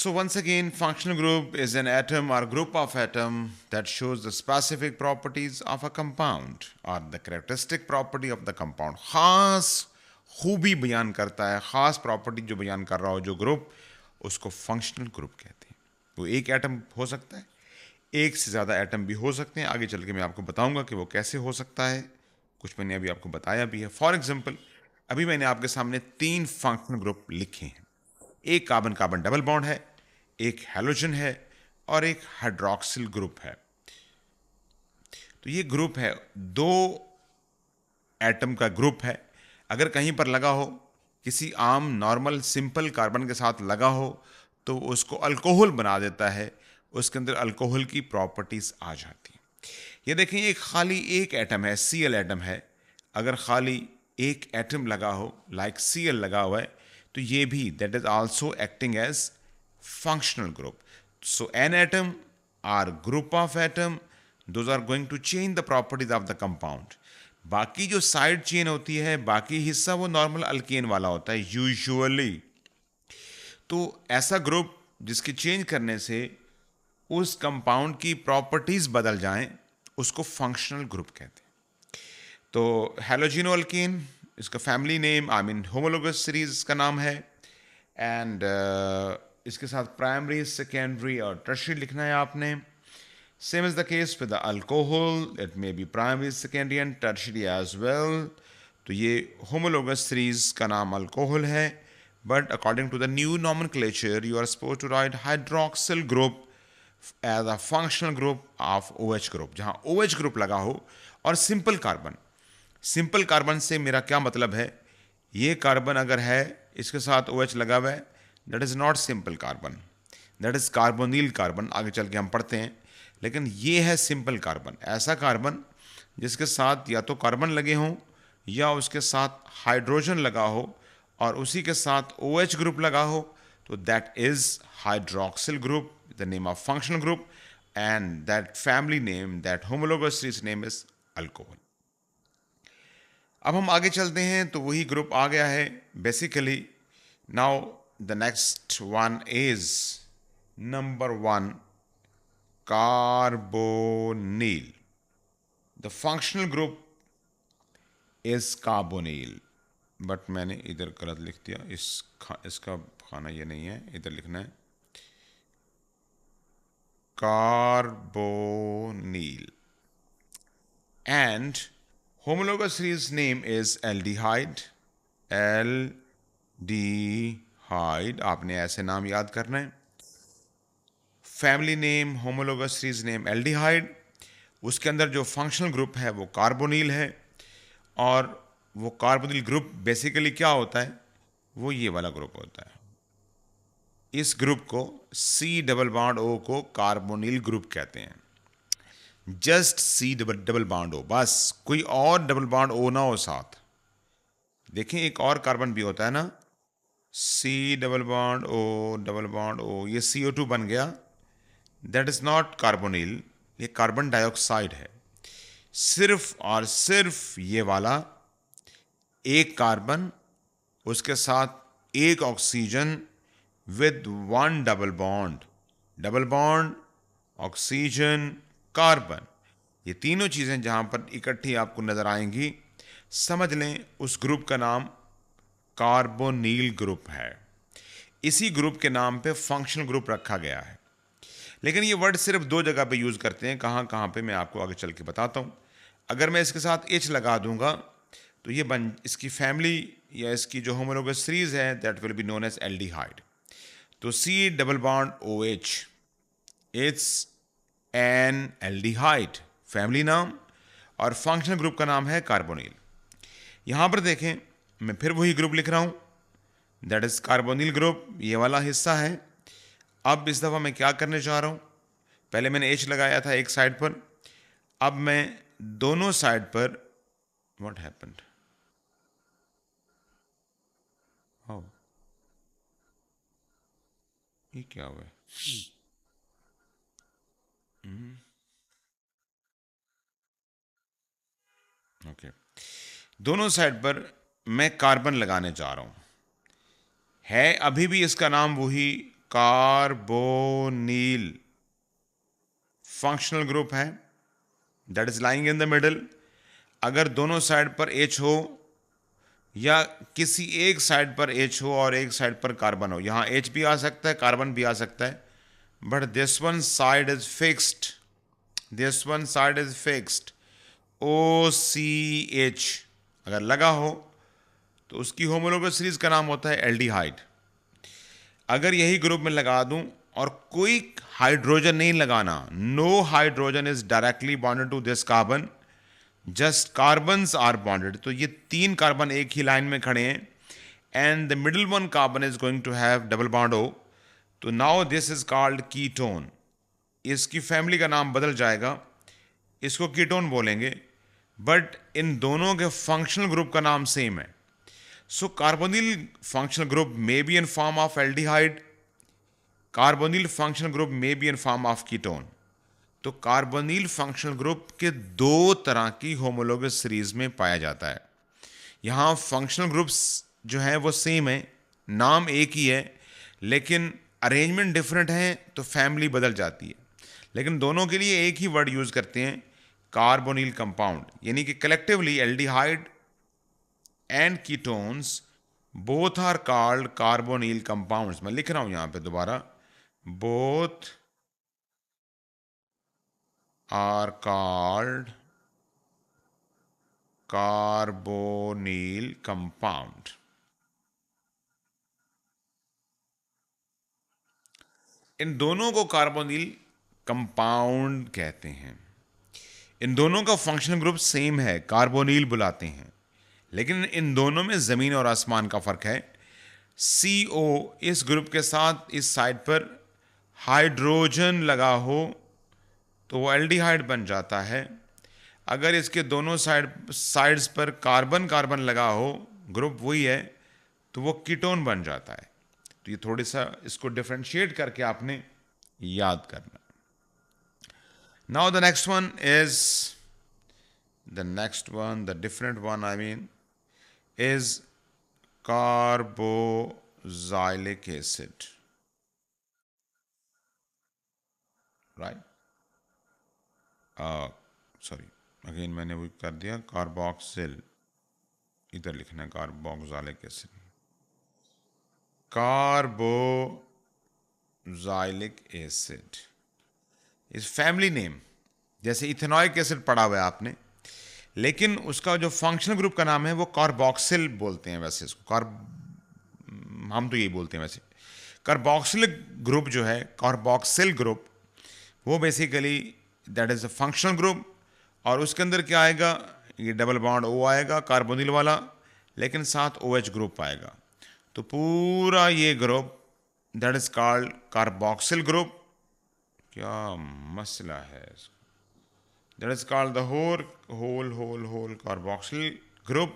So once again, functional group is an atom or group of atom that shows the specific properties of a compound or the characteristic property of the compound. खास खूबी बयान करता है, खास property जो बयान कर रहा हो जो ग्रुप, उसको फंक्शनल ग्रुप कहते हैं। वो एक एटम हो सकता है, एक से ज़्यादा एटम भी हो सकते हैं। आगे चल के मैं आपको बताऊंगा कि वो कैसे हो सकता है। कुछ मैंने अभी आपको बताया भी है। फॉर एग्जाम्पल, अभी मैंने आपके सामने 3 फंक्शनल ग्रुप लिखे हैं। एक कार्बन कार्बन डबल बॉन्ड है, एक हैलोजन है और एक हाइड्रोक्सिल ग्रुप है। तो ये ग्रुप है, 2 एटम का ग्रुप है। अगर कहीं पर लगा हो, किसी आम नॉर्मल सिंपल कार्बन के साथ लगा हो, तो उसको अल्कोहल बना देता है, उसके अंदर अल्कोहल की प्रॉपर्टीज आ जाती हैं। ये देखें, एक खाली एक एटम है, Cl एटम है। अगर खाली एक एटम लगा हो, लाइक Cl लगा हुआ है, तो ये भी that is also acting as functional group. So an atom or group of atom, those are going to change the properties of the compound. बाकी जो साइड चेन होती है, बाकी हिस्सा वो नॉर्मल अल्केन वाला होता है यूजुअली। तो ऐसा ग्रुप जिसके चेंज करने से उस कंपाउंड की प्रॉपर्टीज बदल जाएं, उसको फंक्शनल ग्रुप कहते हैं। तो हैलोजिनो अल्केन, इसका family name I mean homologous series इसका नाम है। एंड इसके साथ प्राइमरी, सेकेंडरी और टर्शियरी लिखना है आपने। Same is the case with the alcohol, it may be primary, secondary and tertiary as well. तो ये होमोलोगस सीरीज का नाम अल्कोहल है, but according to the new nomenclature you are suppose to write hydroxyl group as a functional group of OH group, जहाँ OH group लगा हो। और simple carbon, simple carbon से मेरा क्या मतलब है, ये कार्बन अगर है, इसके साथ OH लगा हुआ है, that is not simple carbon, that is carbonyl carbon. आगे चल के हम पढ़ते हैं। लेकिन ये है सिंपल कार्बन, ऐसा कार्बन जिसके साथ या तो कार्बन लगे हों या उसके साथ हाइड्रोजन लगा हो और उसी के साथ OH ग्रुप लगा हो, तो that is hydroxyl group, the name of functional group, and that family name, that homologous series name is alcohol. अब हम आगे चलते हैं, तो वही ग्रुप आ गया है basically. Now the next one is number 1, carbonyl. The functional group is carbonyl, but मैंने इधर गलत लिख दिया। इसका खाना ये नहीं है, इधर लिखना है carbonyl. And homologous series name is aldehyde, aldehyde, आपने ऐसे नाम याद करना है। Family name homologous series name aldehyde, उसके अंदर जो फंक्शनल ग्रुप है वो कार्बोनिल है। और वो कार्बोनिल ग्रुप बेसिकली क्या होता है, वो ये वाला ग्रुप होता है। इस ग्रुप को C डबल बॉन्ड O को कार्बोनिल ग्रुप कहते हैं। Just C double bond O, बस कोई और डबल बॉन्ड O ना हो साथ। देखें, एक और कार्बन भी होता है ना, C डबल बॉन्ड O, ये CO2 बन गया, दैट इज नॉट कार्बोनिल, ये कार्बन डाइऑक्साइड है। सिर्फ और सिर्फ ये वाला एक कार्बन, उसके साथ एक oxygen with 1 double bond oxygen carbon, ये तीनों चीज़ें जहाँ पर इकट्ठी आपको नज़र आएंगी, समझ लें उस ग्रुप का नाम कार्बोनिल ग्रुप है। इसी ग्रुप के नाम पे फंक्शनल ग्रुप रखा गया है। लेकिन ये वर्ड सिर्फ 2 जगह पे यूज़ करते हैं, कहाँ कहाँ पे मैं आपको आगे चल के बताता हूँ। अगर मैं इसके साथ H लगा दूंगा, तो ये इसकी फैमिली या इसकी जो होमोलोगस सीरीज है that will be known as aldehyde. तो C double bond OH, it's an aldehyde, family नाम, और फंक्शनल ग्रुप का नाम है कार्बोनिल। यहाँ पर देखें, मैं फिर वही ग्रुप लिख रहा हूँ, दैट इज कार्बोनिल ग्रुप, ये वाला हिस्सा है। अब इस दफ़ा मैं क्या करने जा रहा हूँ, पहले मैंने H लगाया था एक साइड पर, अब मैं दोनों साइड पर, व्हाट हैपेंड, हाउ, ये क्या हुआ है, ओके। दोनों साइड पर मैं कार्बन लगाने जा रहा हूँ। है अभी भी इसका नाम वही कार्बोनिल फंक्शनल ग्रुप है, that is lying in the middle. अगर दोनों साइड पर H हो या किसी एक साइड पर H हो और एक साइड पर कार्बन हो, यहां H भी आ सकता है, कार्बन भी आ सकता है, but this one side is fixed, this one side is fixed, OCH अगर लगा हो तो उसकी होमोलोगस सीरीज का नाम होता है एल्डिहाइड। अगर यही ग्रुप में लगा दूं और कोई हाइड्रोजन नहीं लगाना, no hydrogen is directly bonded to this carbon, just carbons are bonded, तो ये 3 कार्बन एक ही लाइन में खड़े हैं and the middle one carbon is going to have double bond O, तो now this is called ketone. इसकी family का नाम बदल जाएगा, इसको कीटोन बोलेंगे, बट इन दोनों के फंक्शनल ग्रुप का नाम सेम है। So carbonyl functional group may be in form of aldehyde, carbonyl functional group may be in form of ketone. तो कार्बोनिल फंक्शनल ग्रुप के 2 तरह की होमोलोगस सीरीज में पाया जाता है। यहां फंक्शनल ग्रुप्स जो है वो सेम है, नाम एक ही है, लेकिन अरेंजमेंट डिफरेंट है तो फैमिली बदल जाती है। लेकिन दोनों के लिए एक ही वर्ड यूज करते हैं, कार्बोनिल कंपाउंड, यानी कि collectively aldehyde and ketones both are called carbonyl compounds. मैं लिख रहा हूं यहां पे दोबारा, both are called carbonyl compound. इन दोनों को कार्बोनिल कंपाउंड कहते हैं। इन दोनों का फंक्शनल ग्रुप सेम है, कार्बोनिल बुलाते हैं, लेकिन इन दोनों में जमीन और आसमान का फर्क है। CO इस ग्रुप के साथ इस साइड पर हाइड्रोजन लगा हो तो वो एल्डिहाइड बन जाता है। अगर इसके दोनों साइड्स पर कार्बन कार्बन लगा हो, ग्रुप वही है, तो वो कीटोन बन जाता है। तो ये थोड़ी सा इसको डिफरेंशिएट करके आपने याद करना। Now the next one is the different one I mean is carboxylic acid, right? Sorry, again मैंने वो कर दिया, कार्बोक्सिल, इधर लिखना है कार्बोक्सिलिक एसिड, कार्बोक्सिलिक एसिड इस फैमिली नेम, जैसे इथेनॉइक एसिड पढ़ा हुआ है आपने, लेकिन उसका जो फंक्शनल ग्रुप का नाम है वो कार्बोक्सिल बोलते हैं। वैसे इसको हम तो यही बोलते हैं वैसे। कार्बोक्सिलिक ग्रुप जो है, कार्बोक्सिल ग्रुप, वो basically that is a functional group, और उसके अंदर क्या आएगा, ये डबल बॉन्ड O आएगा कार्बोनिल वाला, लेकिन साथ OH ग्रुप आएगा। तो पूरा ये group that is called carboxyl group. क्या मसला है इसका, that is called the whole carboxyl group।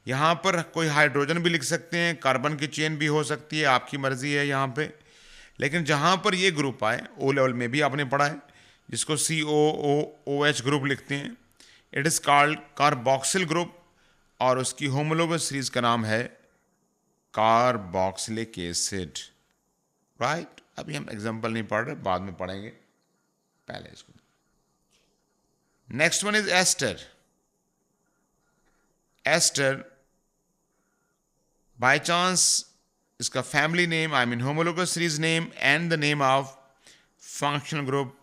यहाँ पर कोई हाइड्रोजन भी लिख सकते हैं, कार्बन की चेन भी हो सकती है, आपकी मर्जी है यहाँ पे, लेकिन जहाँ पर ये ग्रुप आए, O लेवल में भी आपने पढ़ा है, जिसको COOH ग्रुप लिखते हैं, it is called carboxyl group, और उसकी होमोलोगस सीरीज का नाम है कार्बोक्सिलिक एसिड, राइट। अभी हम एग्जाम्पल नहीं पढ़ रहे, बाद में पढ़ेंगे, पहले इसको। Next one is ester. Ester, by chance, इसका family name, I mean homologous series name and the name of functional group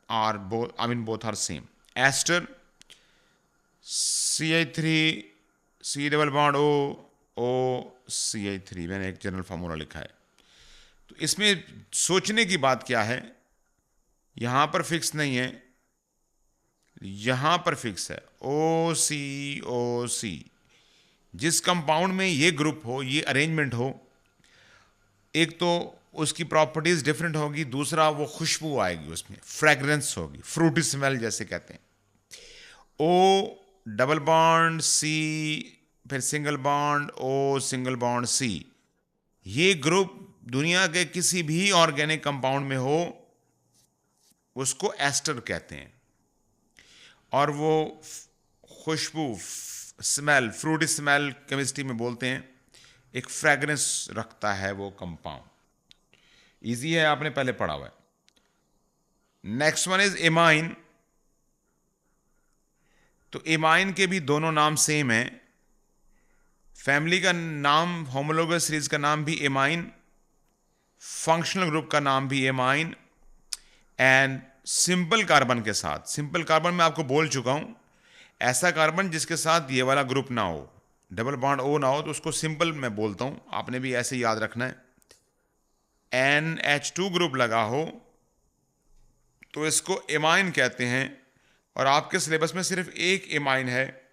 are both, I mean both are same. Ester, CH3, C double bond O CH3, मैंने एक general formula लिखा है। तो इसमें सोचने की बात क्या है, यहां पर फिक्स नहीं है, यहां पर फिक्स है OCOC। जिस कंपाउंड में ये ग्रुप हो, ये अरेंजमेंट हो, एक तो उसकी प्रॉपर्टीज डिफरेंट होगी, दूसरा वो खुशबू आएगी, उसमें फ्रेग्रेंस होगी, फ्रूटी स्मेल जैसे कहते हैं। O डबल बॉन्ड C, फिर single bond O, single bond C, ये ग्रुप दुनिया के किसी भी ऑर्गेनिक कंपाउंड में हो उसको एस्टर कहते हैं, और वो खुशबू, स्मेल, फ्रूटी स्मेल केमिस्ट्री में बोलते हैं, एक फ्रेग्रेंस रखता है वो कंपाउंड। इजी है, आपने पहले पढ़ा हुआ है। Next one is amine. तो एमाइन के भी दोनों नाम सेम है। फैमिली का नाम, होमोलोगस सीरीज का नाम भी एमाइन, फंक्शनल ग्रुप का नाम भी एमाइन, एंड सिंपल कार्बन के साथ, सिंपल कार्बन मैं आपको बोल चुका हूं, ऐसा कार्बन जिसके साथ ये वाला ग्रुप ना हो, डबल बॉन्ड ओ ना हो, तो उसको सिंपल मैं बोलता हूं, आपने भी ऐसे याद रखना है। NH2 ग्रुप लगा हो तो इसको एमाइन कहते हैं, और आपके सिलेबस में सिर्फ एक एमाइन है,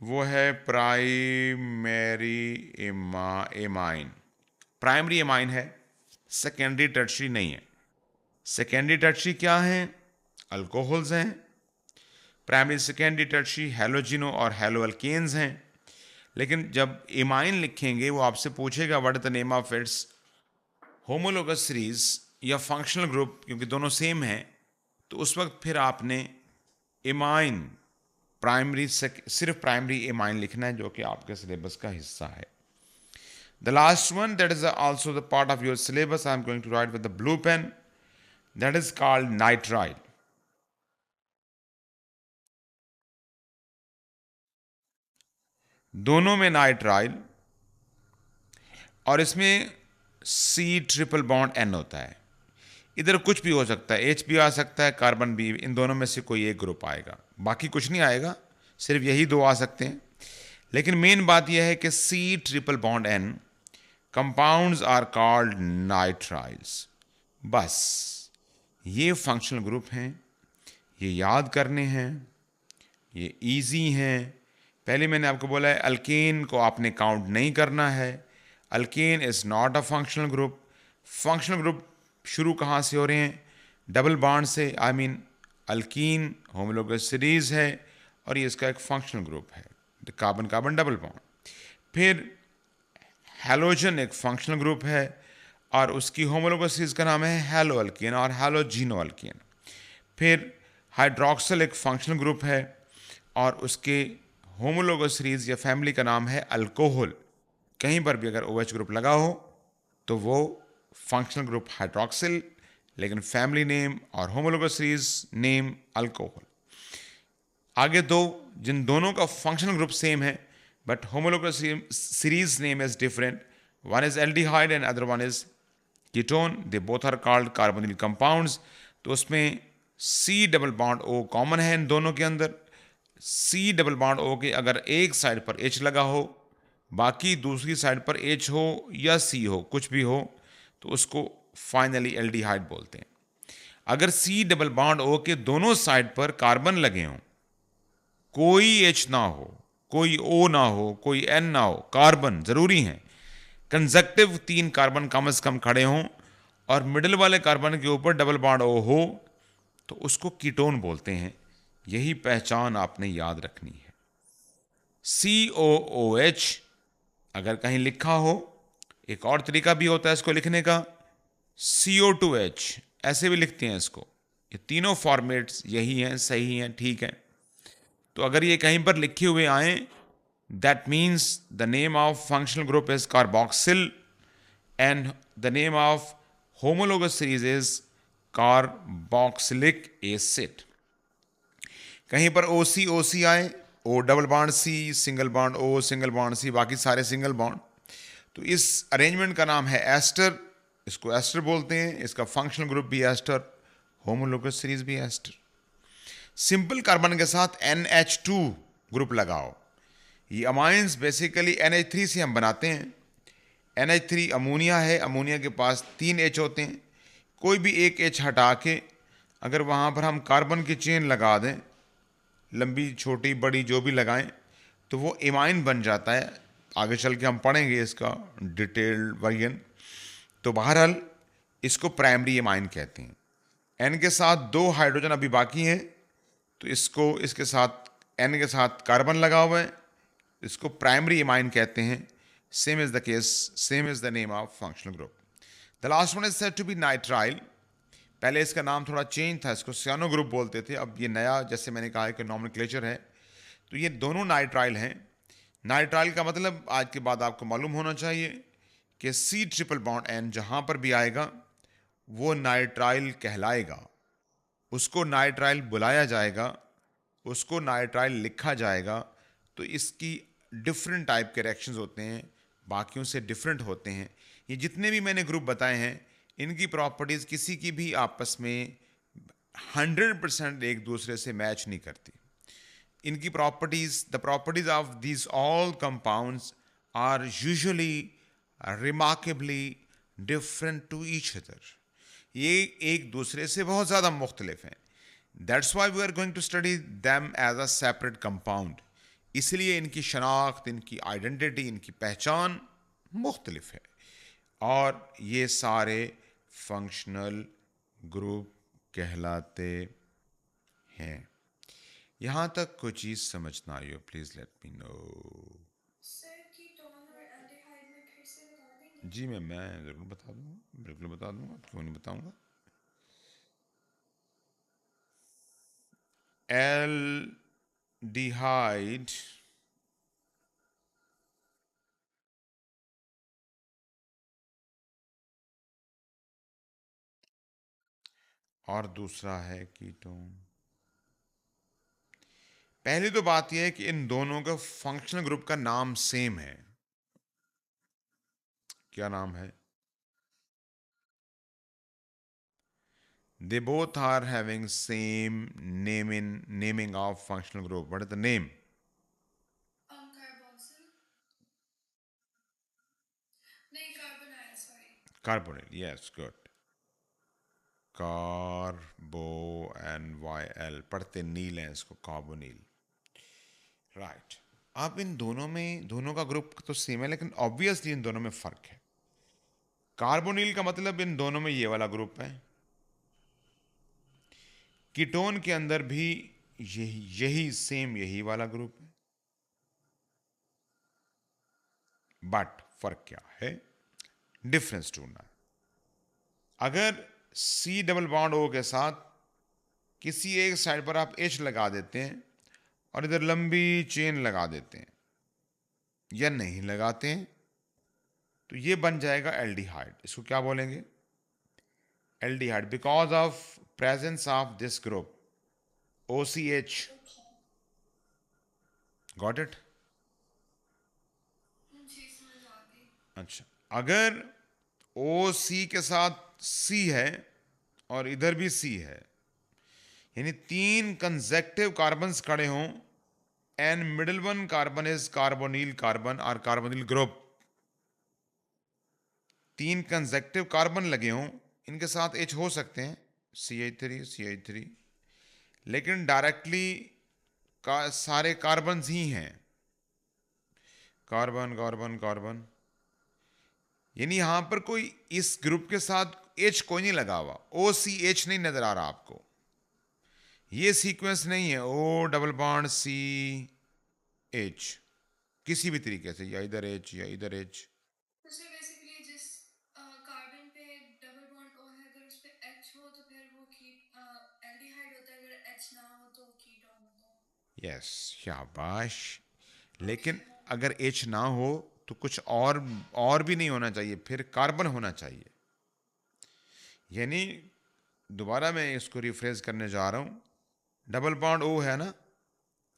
वो है प्राइमरी एमाइन। प्राइमरी एमाइन है, सेकेंडरी टर्शरी नहीं है। सेकेंडरी टर्शरी क्या है? अल्कोहल्स हैं। प्राइमरी सेकेंडरी टर्शरी हैलोजिनो और हैलो अल्केन्स हैं। लेकिन जब एमाइन लिखेंगे वो आपसे पूछेगा what is the name of its homologous series या फंक्शनल ग्रुप, क्योंकि दोनों सेम हैं, तो उस वक्त फिर आपने एमाइन प्राइमरी सिर्फ प्राइमरी एमाइन लिखना है, जो कि आपके सिलेबस का हिस्सा है। The last one that is also the part of your syllabus, I am going to write with the blue pen, that is called nitrile. दोनों में नाइट्राइल, और इसमें C ट्रिपल बॉन्ड N होता है। इधर कुछ भी हो सकता है, H भी आ सकता है, कार्बन भी, इन दोनों में से कोई एक ग्रुप आएगा, बाकी कुछ नहीं आएगा, सिर्फ यही दो आ सकते हैं। लेकिन मेन बात यह है कि C triple bond N compounds are called nitriles. बस ये फंक्शनल ग्रुप हैं, ये याद करने हैं, ये इजी हैं। पहले मैंने आपको बोला है अल्केन को आपने काउंट नहीं करना है, alkane is not a functional group. Functional group शुरू कहाँ से हो रहे हैं? डबल बॉन्ड से। I mean alkyne homologous series है और ये इसका एक फंक्शनल ग्रुप है, कार्बन कार्बन डबल बॉन्ड। फिर हैलोजन एक फंक्शनल ग्रुप है और उसकी होमोलोगस सीरीज का नाम है हैलो अल्केन और हैलोजिनो अल्केन। फिर हाइड्रोक्सिल एक फंक्शनल ग्रुप है और उसके होमोलोगस सीरीज या फैमिली का नाम है अल्कोहल। कहीं पर भी अगर OH ग्रुप लगा हो तो वो फंक्शनल ग्रुप हाइड्रोक्सिल, लेकिन फैमिली नेम और होमोलोगस सीरीज नेम अल्कोहल। आगे दो जिन दोनों का फंक्शनल ग्रुप सेम है but homologous series name is different, one is aldehyde and other one is ketone, they both are called carbonyl compounds. तो उसमें C double bond O common है इन दोनों के अंदर। C डबल बॉन्ड O के अगर एक साइड पर H लगा हो, बाकी दूसरी साइड पर H हो या C हो, कुछ भी हो, तो उसको फाइनली एल्डिहाइड बोलते हैं। अगर C डबल बॉन्ड O के दोनों साइड पर कार्बन लगे हों, कोई H ना हो, कोई O ना हो, कोई N ना हो, कार्बन जरूरी है, कंजक्टिव 3 कार्बन कम से कम खड़े हों और मिडिल वाले कार्बन के ऊपर डबल बॉन्ड O हो, तो उसको कीटोन बोलते हैं। यही पहचान आपने याद रखनी है। COOH अगर कहीं लिखा हो, एक और तरीका भी होता है इसको लिखने का, CO2H ऐसे भी लिखते हैं इसको। ये तीनों फॉर्मेट्स यही हैं, सही हैं, ठीक हैं। तो अगर ये कहीं पर लिखे हुए आए, that means the name of functional group is carboxyl and the name of homologous series is carboxylic acid. कहीं पर OC आए, O double bond C, single bond O, single bond C, बाकी सारे सिंगल बॉन्ड, तो इस arrangement का नाम है एस्टर, इसको एस्टर बोलते हैं। इसका फंक्शनल ग्रुप भी एस्टर, होमोलोगस सीरीज भी एस्टर। सिंपल कार्बन के साथ NH2 ग्रुप लगाओ। ये अमाइंस बेसिकली NH3 से हम बनाते हैं। NH3 अमोनिया है, अमोनिया के पास 3 H होते हैं, कोई भी एक H हटा के अगर वहाँ पर हम कार्बन की चेन लगा दें, लंबी छोटी बड़ी जो भी लगाएं, तो वो एमाइन बन जाता है। आगे चल के हम पढ़ेंगे इसका डिटेल्ड वर्जन। तो बहरहाल इसको प्राइमरी एमाइन कहते हैं। N के साथ 2 हाइड्रोजन अभी बाकी हैं, तो इसको इसके साथ N के साथ कार्बन लगा हुआ है, इसको प्राइमरी एमाइन कहते हैं। Same is the case, same is the name of functional group. The last one is said to be nitrile. पहले इसका नाम थोड़ा चेंज था, इसको सियानो ग्रुप बोलते थे, अब ये नया, जैसे मैंने कहा है कि नॉमेनक्लेचर है। तो ये दोनों नाइट्राइल हैं। नाइट्राइल का मतलब आज के बाद आपको मालूम होना चाहिए कि C ट्रिपल बॉन्ड N जहाँ पर भी आएगा वो नाइट्राइल कहलाएगा, उसको नाइट्राइल बुलाया जाएगा, उसको नाइट्राइल लिखा जाएगा। तो इसकी डिफरेंट टाइप के रिएक्शंस होते हैं, बाकियों से डिफरेंट होते हैं। ये जितने भी मैंने ग्रुप बताए हैं, इनकी प्रॉपर्टीज़ किसी की भी आपस में 100% एक दूसरे से मैच नहीं करती। इनकी properties, the properties of these all compounds are usually remarkably different to each other. ये एक दूसरे से बहुत ज़्यादा मुख्तलिफ हैं। That's why we are going to study them as a separate compound. इसलिए इनकी शनाख्त, इनकी आइडेंटिटी, इनकी पहचान मुख्तलिफ है। और ये सारे फंक्शनल ग्रुप कहलाते हैं। यहां तक कोई चीज समझ ना आई हो, please let me know. Sir ketone और एल्डिहाइड में फिर से बता देंगे। जी मैं ज़रूर बता दूंगा, बिल्कुल बता दूंगा, क्यों नहीं बताऊंगा। एल्डिहाइड और दूसरा है कीटोन। पहली तो बात यह है कि इन दोनों का फंक्शनल ग्रुप का नाम सेम है। क्या नाम है? They both are having same naming of functional group. What is the name? Carboxyl, नहीं carbonyl, sorry. Carbonyl. Yes, good. Carbo NYL, पढ़ते नील है इसको, कार्बोनिल। राइट। अब इन दोनों में, दोनों का ग्रुप तो सेम है, लेकिन ऑब्वियसली इन दोनों में फर्क है। कार्बोनिल का मतलब इन दोनों में ये वाला ग्रुप है। कीटोन के अंदर भी यही सेम यही वाला ग्रुप है। बट फर्क क्या है? डिफरेंस ढूंढना है। अगर C डबल बॉन्ड O के साथ किसी एक साइड पर आप H लगा देते हैं और इधर लंबी चेन लगा देते हैं या नहीं लगाते हैं, तो ये बन जाएगा एल्डिहाइड। इसको क्या बोलेंगे? Aldehyde, because of presence of this group OCH। Okay. Got it? जी समझ आ गई। अच्छा, अगर OC के साथ C है और इधर भी C है, यानी तीन कंसेक्टिव कार्बन्स खड़े हों, and middle one carbon is carbonyl carbon और कार्बोनिल ग्रुप, तीन कंसेक्टिव कार्बन लगे हों, इनके साथ H हो सकते हैं, CH3 लेकिन डायरेक्टली का सारे कार्बन ही हैं, कार्बन कार्बन कार्बन। यानी यहां पर कोई इस ग्रुप के साथ H कोई नहीं लगा हुआ, OCH नहीं नजर आ रहा आपको। ये सीक्वेंस नहीं है O डबल बॉन्ड CH, किसी भी तरीके से, या इधर H या इधर H। तो सर बेसिकली जिस कार्बन पे डबल बॉन्ड ओ है, अगर उस पे एच हो तो फिर वो कीट एल्डिहाइड होता है, अगर एच ना हो तो कीटोन होता है। यस, शाबाश। ओके। लेकिन अगर H ना हो तो कुछ और भी नहीं होना चाहिए, फिर कार्बन होना चाहिए। यानी दोबारा मैं इसको रिफ्रेश करने जा रहा हूं। डबल बॉन्ड O है ना,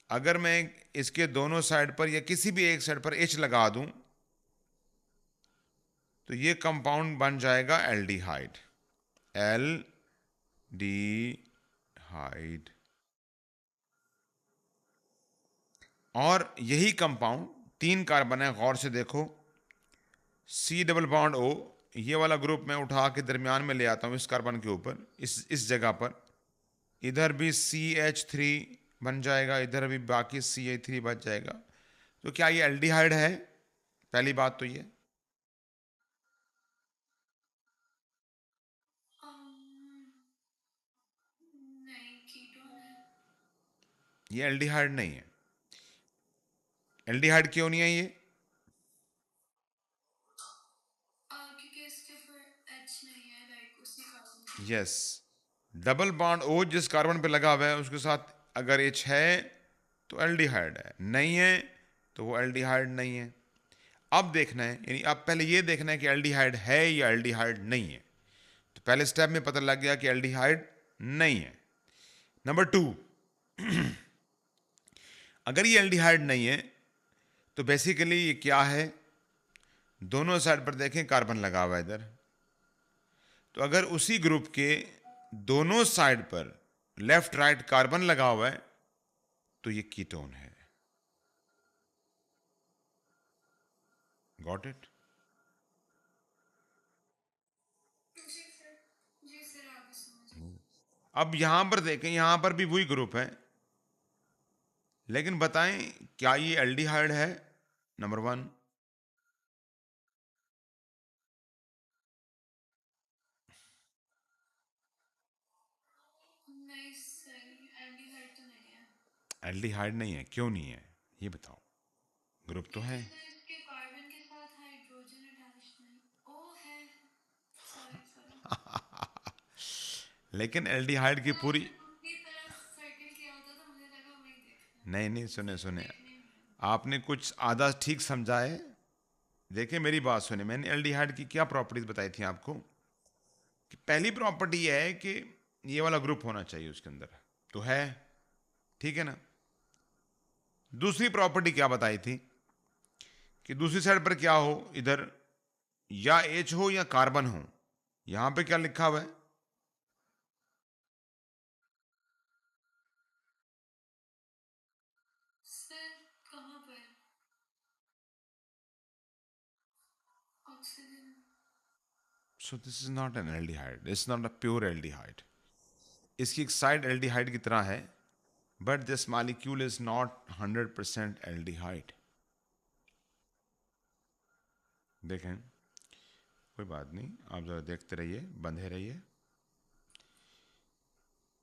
अगर मैं इसके दोनों साइड पर या किसी भी एक साइड पर H लगा दूं, तो ये कंपाउंड बन जाएगा एल्डिहाइड। L D hide. और यही कंपाउंड तीन कार्बन है, गौर से देखो। C डबल बॉन्ड O, ये वाला ग्रुप मैं उठा के दरमियान में ले आता हूं इस कार्बन के ऊपर, इस जगह पर। इधर भी CH3 बन जाएगा, इधर भी बाकी CH3 बच जाएगा। तो क्या ये एल्डिहाइड है? पहली बात तो नहीं कीटोन है। ये एल्डिहाइड नहीं है। एल्डिहाइड क्यों नहीं है ये? क्योंकि इसके फिर एच नहीं है, लाइक उसी कार्बन के साथ। यस, डबल बॉन्ड O जिस कार्बन पे लगा हुआ है उसके साथ अगर H है तो एल्डिहाइड है, नहीं है तो वो एल्डिहाइड नहीं है। अब देखना है, यानी अब पहले ये देखना है कि एल्डिहाइड है या एल्डिहाइड नहीं है। तो पहले स्टेप में पता लग गया कि एल्डिहाइड नहीं है। नंबर 2, अगर ये एल्डिहाइड नहीं है तो बेसिकली ये क्या है? दोनों साइड पर देखें कार्बन लगा हुआ है इधर, तो अगर उसी ग्रुप के दोनों साइड पर लेफ्ट राइट कार्बन लगा हुआ है तो ये कीटोन है। Got it? जी सर आगे समझ। अब यहां पर देखें, यहां पर भी वही ग्रुप है, लेकिन बताएं क्या ये एल्डिहाइड है? नंबर 1, नहीं सर, एल्डिहाइड तो नहीं है। एल्डिहाइड नहीं है। क्यों नहीं है ये बताओ? ग्रुप तो है। क्योंकि सर इसके कार्बन के साथ हाइड्रोजन अटैच नहीं। ओ है, सॉरी सॉरी। लेकिन एल्डिहाइड की वो पूरी, आपने दूसरी तरफ सर्किल किया होता तो मुझे लगा वही देखना है। नहीं नहीं, सुने सर वो सुने, देखने में है। आपने कुछ आधा ठीक समझा है। देखिए मेरी बात सुने, मैंने एल्डिहाइड की क्या प्रॉपर्टीज बताई थी आपको? कि पहली प्रॉपर्टी यह है कि ये वाला ग्रुप होना चाहिए उसके अंदर, तो है, ठीक है ना? दूसरी प्रॉपर्टी क्या बताई थी? कि दूसरी साइड पर क्या हो, इधर या एच हो या कार्बन हो। यहां पे क्या लिखा हुआ है? सर कहाँ पर? Oxygen. So this is not an aldehyde, it's not a pure aldehyde. इसकी एक साइड एल्डिहाइड की तरह है, but this molecule is not 100% aldehyde. देखें, कोई बात नहीं, आप जरा देखते रहिए, बंधे रहिए।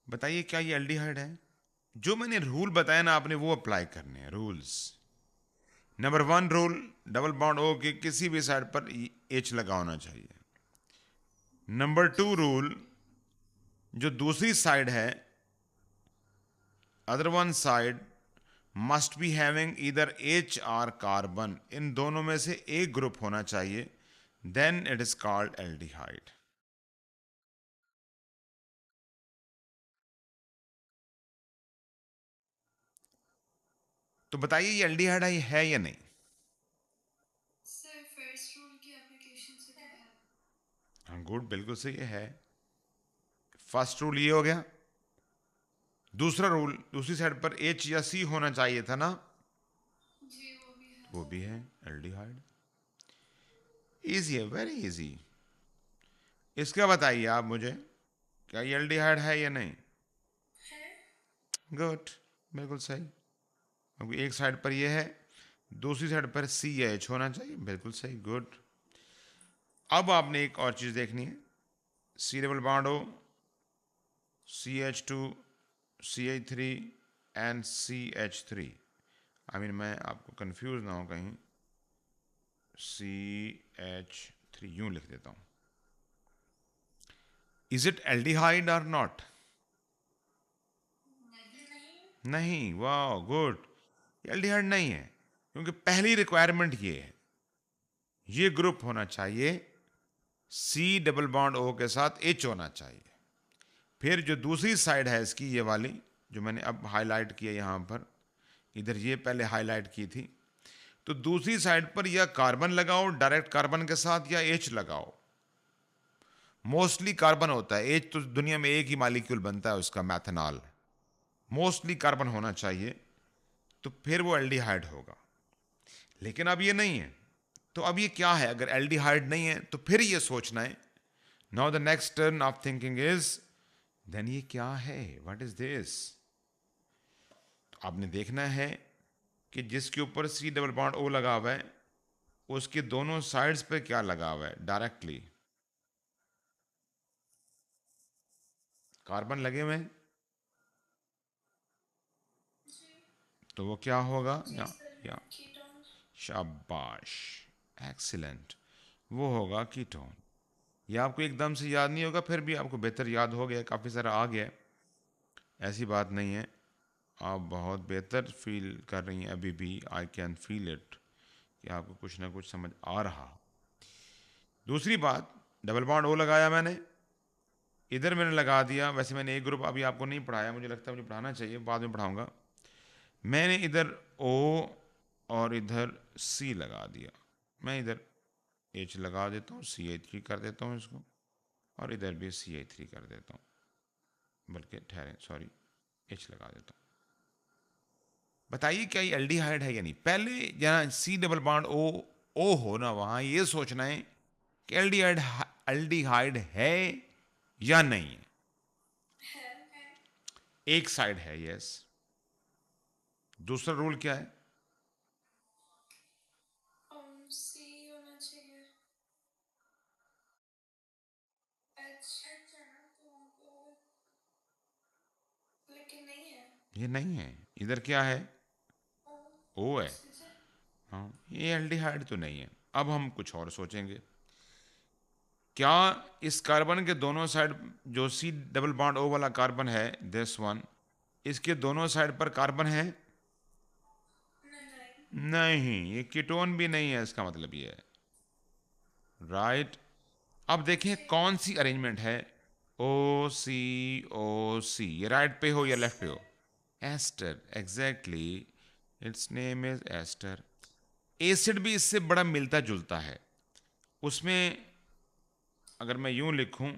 बताइए क्या ये एल्डिहाइड है? जो मैंने रूल बताया ना, आपने वो अप्लाई करने हैं rules. Number 1 rule, double bond okay किसी भी साइड पर एच लगा होना चाहिए। नंबर 2 रूल, जो दूसरी साइड है, other one side must be having either H R carbon, इन दोनों में से एक ग्रुप होना चाहिए, then it is called aldehyde. तो बताइए ये एल्डिहाइड है या नहीं? सर फर्स्ट रूल की एप्लीकेशन से तो है। हाँ गुड, बिल्कुल सही है। फर्स्ट रूल ये हो गया। दूसरा रूल, दूसरी साइड पर एच या सी होना चाहिए था ना, जी वो भी है। वो भी है एल्डिहाइड। इजी है, वेरी इजी। इसका बताइए आप मुझे, क्या ये एल्डिहाइड है या नहीं? है। गुड, बिल्कुल सही। क्योंकि एक साइड पर ये है, दूसरी साइड पर सी या एच होना चाहिए, बिल्कुल सही, गुड। अब आपने एक और चीज देखनी है, सी डबल बॉन्ड हो, CH2, CH3 and CH3। I mean मैं आपको कंफ्यूज ना हो कहीं, CH3 यूं लिख देता हूं। इज इट एल्डिहाइड और नॉट? नहीं नहीं। नहीं, वाह गुड, एल्डिहाइड नहीं है, क्योंकि पहली रिक्वायरमेंट ये है, ये ग्रुप होना चाहिए, सी डबल बॉन्ड ओ के साथ एच होना चाहिए। फिर जो दूसरी साइड है इसकी, ये वाली जो मैंने अब हाईलाइट किया यहां पर, इधर ये पहले हाईलाइट की थी, तो दूसरी साइड पर या कार्बन लगाओ डायरेक्ट कार्बन के साथ, या एच लगाओ। मोस्टली कार्बन होता है, एच तो दुनिया में एक ही मॉलिक्यूल बनता है उसका, मैथनॉल। मोस्टली कार्बन होना चाहिए, तो फिर वो एल्डिहाइड होगा। लेकिन अब ये नहीं है, तो अब ये क्या है? अगर एल्डिहाइड नहीं है तो फिर ये सोचना है, now the next turn of thinking is, then ये क्या है, व्हाट इज दिस? आपने देखना है कि जिसके ऊपर सी डबल बॉन्ड ओ लगा हुआ है, उसके दोनों साइड्स पे क्या लगा हुआ है डायरेक्टली? कार्बन लगे हुए हैं, जी। तो वो क्या होगा? जी या, सर या कीटोन्स। शाबाश, एक्सीलेंट, वो होगा कीटोन। ये आपको एकदम से याद नहीं होगा, फिर भी आपको बेहतर याद हो गया, काफ़ी सारा आ गया, ऐसी बात नहीं है। आप बहुत बेहतर फील कर रही हैं अभी भी, आई कैन फील इट, कि आपको कुछ ना कुछ समझ आ रहा। दूसरी बात, डबल बॉन्ड ओ लगाया मैंने, इधर मैंने लगा दिया, वैसे मैंने एक ग्रुप अभी आपको नहीं पढ़ाया, मुझे लगता है मुझे पढ़ाना चाहिए, बाद में पढ़ाऊंगा। मैंने इधर O और इधर C लगा दिया, मैं इधर H लगा देता हूँ, CH3 कर देता हूँ इसको, और इधर भी CH3 कर देता हूँ, बल्कि ठहरें, सॉरी, H लगा देता हूँ। बताइए क्या ये एल्डिहाइड है या नहीं। पहले जहाँ C डबल बॉन्ड O हो ना, वहाँ ये सोचना है कि एल्डिहाइड एल्डिहाइड है या नहीं है। है। एक साइड है, यस। दूसरा रूल क्या है? सी होना चाहिए। एच है ना, तो वहाँ पे लेकिन नहीं है। ये नहीं है, इधर क्या है? ओ O है। सीधे। हाँ, ये एल्डिहाइड तो नहीं है। अब हम कुछ और सोचेंगे। क्या इस कार्बन के दोनों साइड, जो C डबल बॉन्ड O वाला कार्बन है, दिस वन, इसके दोनों साइड पर कार्बन है? नहीं। नहीं, ये कीटोन भी नहीं है, इसका मतलब ये है, राइट। अब देखें ठीक। कौन सी अरेंजमेंट है। O C, ये राइट पे हो या लेफ्ट पे हो? Ester, exactly, it's name is ester. Acid भी इससे बड़ा मिलता जुलता है। उसमें अगर मैं यूं लिखूं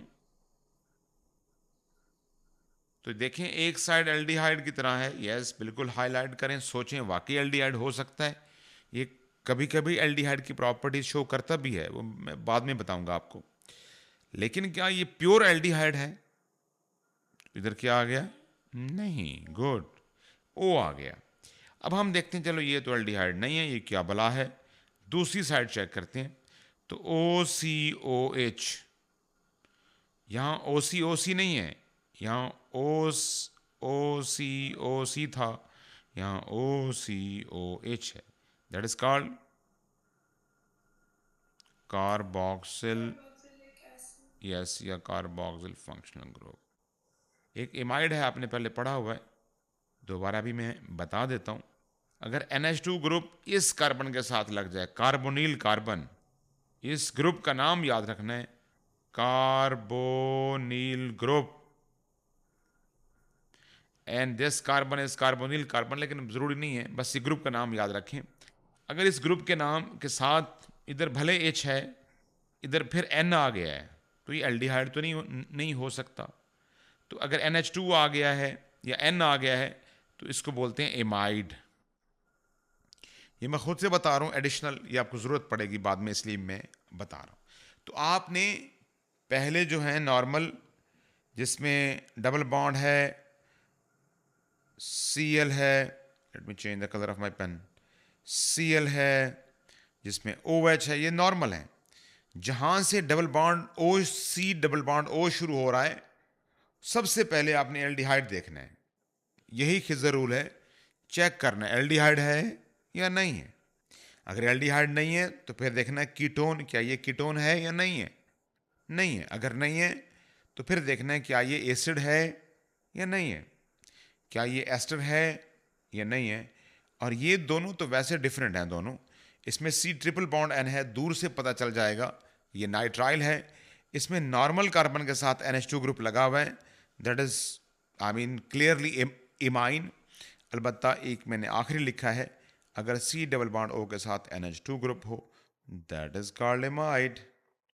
तो देखें एक साइड एल्डिहाइड की तरह है, यस, बिल्कुल हाईलाइट करें, सोचें वाकई एल्डिहाइड हो सकता है। ये कभी कभी एल्डिहाइड की प्रॉपर्टीज शो करता भी है, वो मैं बाद में बताऊंगा आपको। लेकिन क्या ये प्योर एल्डिहाइड है? इधर क्या आ गया? नहीं, गुड, ओ आ गया। अब हम देखते हैं, चलो ये तो एल्डिहाइड नहीं है, ये क्या भला है। दूसरी साइड चेक करते हैं। तो OCOH, यहाँ OCOC नहीं है, यहाँ OCOC था, यहाँ OCOH है। That is called carboxyl, carboxylic acid. Yes, या कार्बोक्सिल फंक्शनल ग्रुप। एक इमाइड है, आपने पहले पढ़ा हुआ है, दोबारा भी मैं बता देता हूँ। अगर NH2 ग्रुप इस कार्बन के साथ लग जाए, कार्बोनिल कार्बन, इस ग्रुप का नाम याद रखना है, carbonyl group. And this carbon is carbonyl carbon, लेकिन जरूरी नहीं है, बस ये ग्रुप का नाम याद रखें। अगर इस ग्रुप के नाम के साथ इधर भले H है, इधर फिर N आ गया है, तो ये एल्डिहाइड तो नहीं हो सकता। तो अगर NH2 आ गया है या N आ गया है, तो इसको बोलते हैं एमाइड। ये मैं खुद से बता रहा हूँ, एडिशनल ये आपको ज़रूरत पड़ेगी बाद में, इसलिए मैं बता रहा हूँ। तो आपने पहले जो है नॉर्मल, जिसमें डबल बॉन्ड है, Cl है, let me change the colour of my pen, Cl है, जिसमें OH है, ये नॉर्मल है। जहाँ से double bond OC double bond O शुरू हो रहा है, सबसे पहले आपने एल्डिहाइड देखना है। यही खिज़र रूल है, चेक करना है एल्डिहाइड है या नहीं है। अगर एल्डिहाइड नहीं है तो फिर देखना है कीटोन, क्या ये कीटोन है या नहीं है। नहीं है, अगर नहीं है तो फिर देखना है क्या ये एसिड है या नहीं है, क्या ये एस्टर है या नहीं है। और ये दोनों तो वैसे डिफरेंट हैं दोनों। इसमें C ट्रिपल बॉन्ड N है, दूर से पता चल जाएगा ये नाइट्राइल है। इसमें नॉर्मल कार्बन के साथ NH2 ग्रुप लगा हुआ है, that is I mean clearly imine. अलबत्ता एक मैंने आखिरी लिखा है, अगर C डबल बॉन्ड O के साथ NH2 ग्रुप हो, दैट इज कॉल्ड एमाइड।